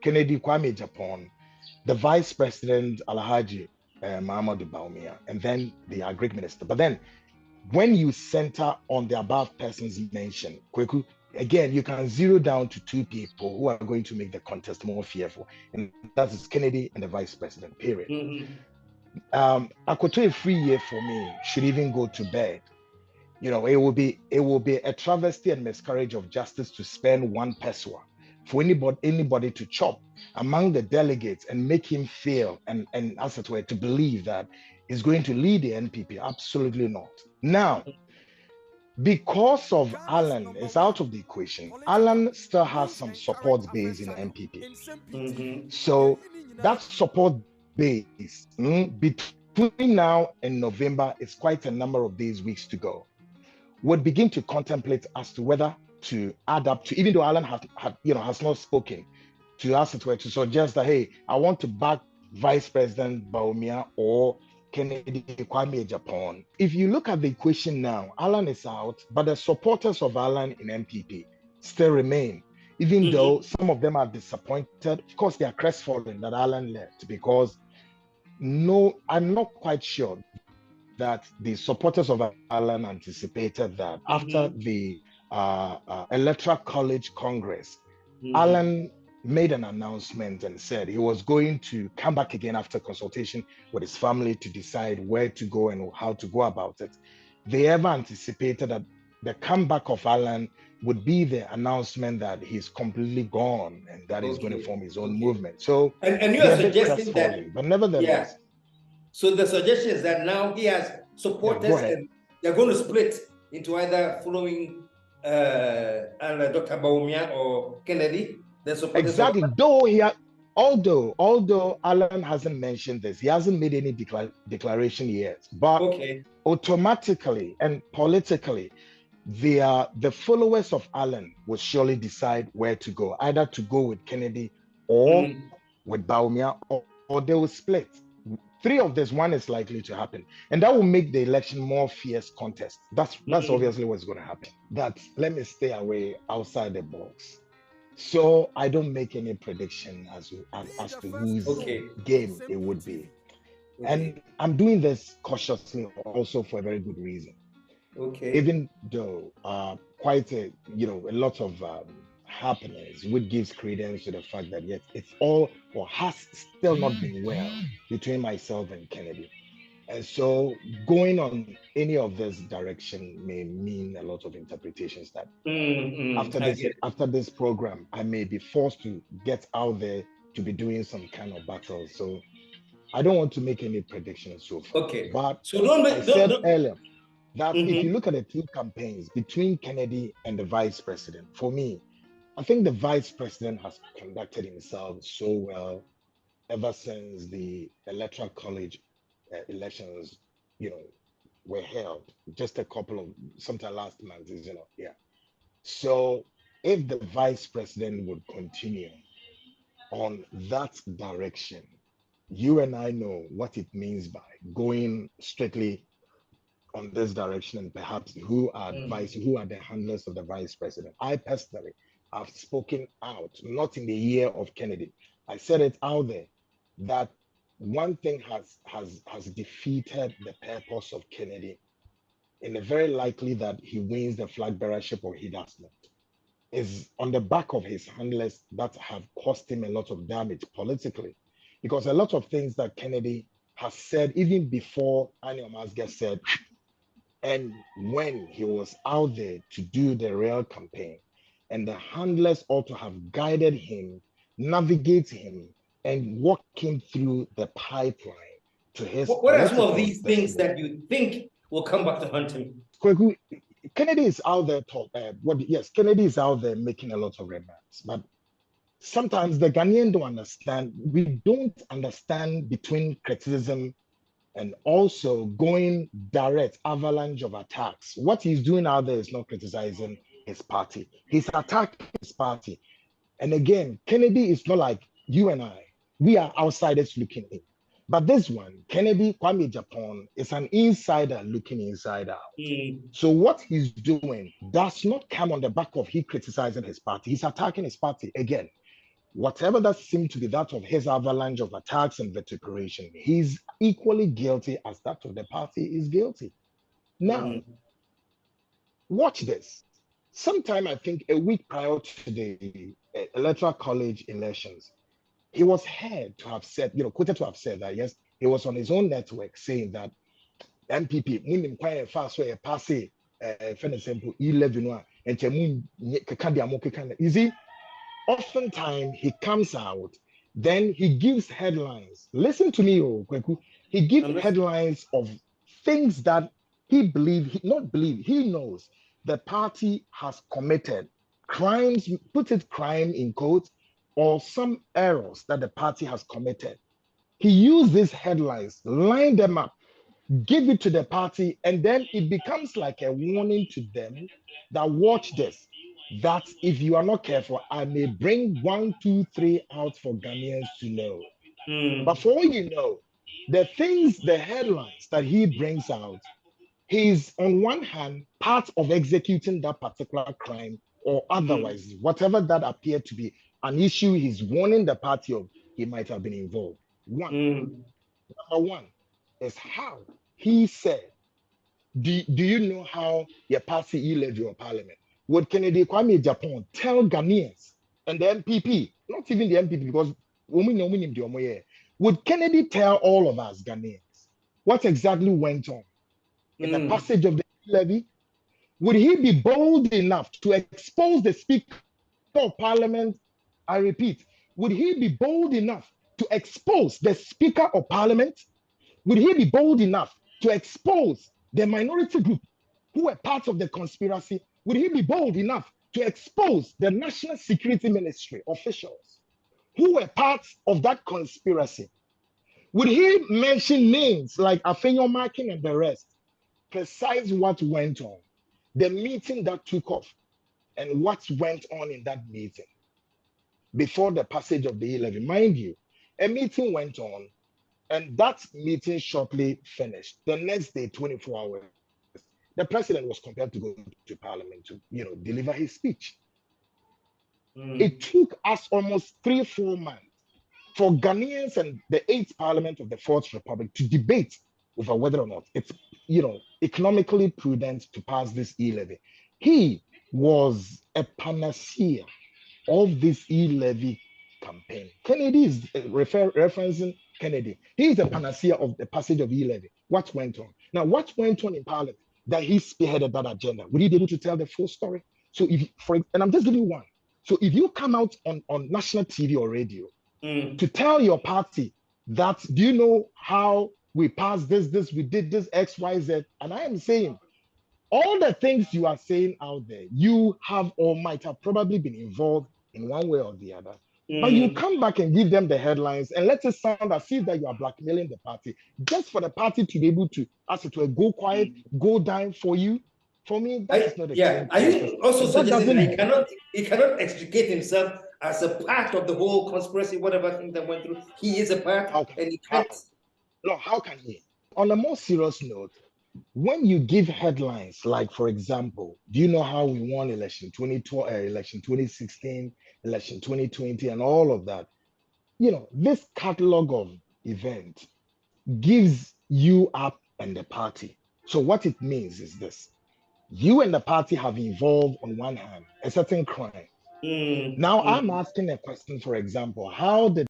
Kennedy Kwame Japan, the Vice President Alhaji Muhammad Baumia, and then the Agri Minister. But then when you center on the above persons mentioned, Kweku, again, you can zero down to two people who are going to make the contest more fearful, and that is Kennedy and the Vice President, period. Akoto, a free year for me should even go to bed. You know, it will be a travesty and miscarriage of justice to spend one pesewa for anybody to chop among the delegates and make him feel and as it were to believe that he's going to lead the NPP. Absolutely not. Now, because of Alan is out of the equation, Alan still has some support base in NPP. So that support base between now and November is quite a number of days, weeks to go. Would begin to contemplate as to whether to add up to, even though Alan has not spoken, to ask it were to suggest that, hey, I want to back Vice President Baumia or Kennedy Kwame Japan. If you look at the equation now, Alan is out, but the supporters of Alan in MPP still remain, even though some of them are disappointed. Of course, they are crestfallen that Alan left, because I'm not quite sure that the supporters of Alan anticipated that after the Electoral College Congress, Alan made an announcement and said he was going to come back again after consultation with his family to decide where to go and how to go about it. They ever anticipated that the comeback of Alan would be the announcement that he's completely gone and that he's going to form his own movement. So and you are suggesting that, but nevertheless. So the suggestion is that now he has supporters and they're going to split into either following Dr. Baumia or Kennedy. Exactly. Although Alan hasn't mentioned this, he hasn't made any declaration yet. But automatically and politically, the followers of Alan will surely decide where to go, either to go with Kennedy or with Baumia, or they will split. Three of this, one is likely to happen, and that will make the election more fierce contest. That's obviously what's going to happen. Let me stay away outside the box, so I don't make any prediction as to whose game it would be. And I'm doing this cautiously, also for a very good reason. Even though quite a lot of happenings, which gives credence to the fact that yet it's all or has still not been well between myself and Kennedy. And so going on any of this direction may mean a lot of interpretations that after this program, I may be forced to get out there to be doing some kind of battle. So I don't want to make any predictions so far. But so I said earlier that if you look at the two campaigns between Kennedy and the Vice President, for me, I think the Vice President has conducted himself so well ever since the Electoral College elections, were held just a couple of sometime last month, So if the Vice President would continue on that direction, you and I know what it means by going strictly on this direction, and perhaps who are the handlers of the Vice President. I personally have spoken out, not in the year of Kennedy. I said it out there that one thing has defeated the purpose of Kennedy, and it's very likely that he wins the flag bearership or he does not, is on the back of his handlers that have cost him a lot of damage politically. Because a lot of things that Kennedy has said, even before Aniom Asger said, and when he was out there to do the real campaign, and the handlers ought to have guided him, navigate him, and walk him through the pipeline to his. What are some of these things that you think will come back to haunt him? Kennedy is out there Kennedy is out there making a lot of remarks, but sometimes the Ghanaian don't understand. We don't understand between criticism and also going direct avalanche of attacks. What he's doing out there is not criticizing his party. He's attacking his party. And again, Kennedy is not like you and I. We are outsiders looking in. But this one, Kennedy Kwame Japan, is an insider looking inside out. So what he's doing does not come on the back of he criticizing his party. He's attacking his party again. whatever that seemed to be that of his avalanche of attacks and vituperation, he's equally guilty as that of the party is guilty. Now, watch this. Sometime, I think a week prior to the electoral college elections, he was heard to have said, quoted to have said that, yes, he was on his own network saying that MPP, women quite fast way pass it, for example, 11 and you see, oftentimes he comes out, then he gives headlines. Listen to me, Kweku. He gives headlines of things that he knows the party has committed crimes, put it crime in quotes, or some errors that the party has committed. He used these headlines, line them up, give it to the party, and then it becomes like a warning to them that watch this, that if you are not careful, I may bring 1, 2, 3 out for Ghanaians to know. But for all you know, the headlines that he brings out, he's on one hand part of executing that particular crime or otherwise, whatever that appeared to be an issue he's warning the party of, he might have been involved. Number one is how he said, do you know how your party levy or parliament? Would Kennedy Kwame Japan tell Ghanaians and the MPP, not even the MPP, because would Kennedy tell all of us Ghanaians what exactly went on in the passage of the levy? Would he be bold enough to expose the Speaker of Parliament? I repeat, would he be bold enough to expose the Speaker of Parliament? Would he be bold enough to expose the minority group who were part of the conspiracy? Would he be bold enough to expose the National Security Ministry officials who were part of that conspiracy? Would he mention names like Afenyo Markin and the rest? Precise what went on, the meeting that took off, and what went on in that meeting before the passage of the 11. Mind you, a meeting went on, and that meeting shortly finished. The next day, 24 hours, the president was compelled to go to parliament to, deliver his speech. It took us almost 3-4 months for Ghanaians and the 8th parliament of the 4th Republic to debate over whether or not it's, economically prudent to pass this e-levy. He was a panacea of this e-levy campaign. Kennedy is referencing Kennedy. He is the panacea of the passage of e-levy. What went on? Now, what went on in Parliament that he spearheaded that agenda? Would he be able to tell the full story? So and I'm just giving you one. So if you come out on national TV or radio to tell your party that, do you know how we passed this, we did this, X, Y, Z, and I am saying, all the things you are saying out there, you have or might have probably been involved in one way or the other. But you come back and give them the headlines and let it sound as if that you are blackmailing the party, just for the party to be able to, as it were, go quiet, go down for you. For me, that is not a clean Are you also suggesting that he cannot extricate himself as a part of the whole conspiracy, whatever thing that went through? He is a part, and he can't. No, how can he? On a more serious note, when you give headlines like, for example, do you know how we won election 2012, election 2016, election 2020, and all of that? This catalog of events gives you up and the party. So what it means is this: you and the party have involved on one hand a certain crime. Now I'm asking a question, for example, how did